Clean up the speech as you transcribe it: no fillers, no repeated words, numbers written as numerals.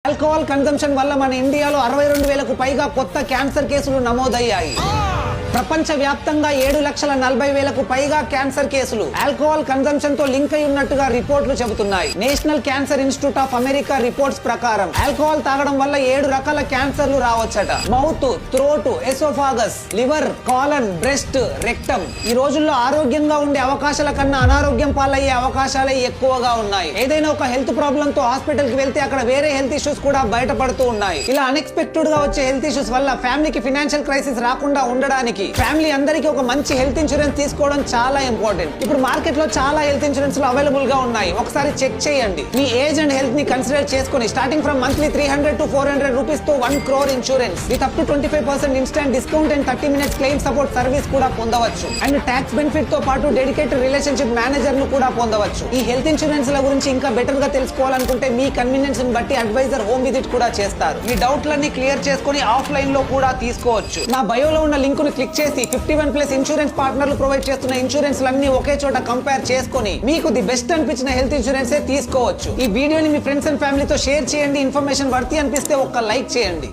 Alcohol consumption వల్ల మన ఇండియాలో 62,000కు పైగా కొత్త క్యాన్సర్ కేసులు నమోదయ్యాయి. ప్రపంచ వ్యాప్తంగా 7,40,000కు పైగా క్యాన్సర్ కేసులు ఆల్కహాల్ కన్సంప్షన్ తో లింక్ అయి ఉన్నట్టుగా రిపోర్ట్లు చెబుతున్నాయి. National cancer institute of America reports ప్రకారం ఆల్కహాల్ తాగడం వల్ల 7 రకాల క్యాన్సర్లు రావచ్చట. Mouth, throat, oesophagus, liver, colon, breast, rectum. ఈ రోజుల్లో ఆరోగ్యంగా ఉండే అవకాశాల కన్నా అనారోగ్యం పాలయ్యే అవకాశాలే ఎక్కువగా ఉన్నాయి. ఏదైనా ఒక హెల్త్ ప్రాబ్లం తో హాస్పిటల్ కి వెళ్తే అక్కడ వేరే హెల్త్ ఇష్యూస్ కూడా బయటపడుతూ ఉన్నాయి. ఇలా అన్ఎక్స్పెక్టెడ్ గా వచ్చే హెల్త్ ఇష్యూస్ వల్ల ఫ్యామిలీకి ఫైనాన్షియల్ క్రైసిస్ రాకుండా ఉండడానికి ఫ్యామిలీ అందరికీ ఒక మంచి హెల్త్ ఇన్సూరెన్స్ తీసుకోవడం చాలా ఇంపార్టెంట్. ఇప్పుడు మార్కెట్ లో చాలా హెల్త్ ఇన్సూరెన్స్ అవైలబుల్ గా ఉన్నాయి. ఒకసారి చెక్ చేయండి. మీ ఏజ్ అండ్ హెల్త్ ని కన్సిడర్ చేసుకుని starting from monthly 300 to 400 rupees తో 1 crore insurance with up to 25% instant discount and 30 minutes claim support service కూడా పొందవచ్చు. అండ్ ట్యాక్స్ బెనిఫిట్ తో పాటు డెడికేటెడ్ రిలేషన్షిప్ మేనేజర్ ను కూడా పొందవచ్చు. ఈ హెల్త్ ఇన్సూరెన్స్ ల గురించి ఇంకా బెటర్ గా తెలుసుకోవాలనుకుంటే మీ కన్వీనియన్స్ ని బట్టి అడ్వైజర్ హోమ్ విజిట్ కూడా చేస్తారు. మీ డౌట్లన్నీ క్లియర్ చేసుకుని ఆఫ్లైన్ లో కూడా తీసుకోవచ్చు. నా బయోలో ఉన్న లింక్ ను క్లిక్ చేసి 51+ ఇన్సూరెన్స్ పార్ట్నర్లు ప్రొవైడ్ చేస్తున్న ఇన్సూరెన్స్ లన్నీ ఒకే చోట కంపేర్ చేసుకుని మీకు ది బెస్ట్ అనిపించిన హెల్త్ ఇన్సూరెన్స్ తీసుకోవచ్చు. ఈ వీడియోని మీ ఫ్రెండ్స్ అండ్ ఫ్యామిలీతో షేర్ చేయండి. ఇన్ఫర్మేషన్ వర్తి అనిపిస్తే ఒక్క లైక్ చేయండి.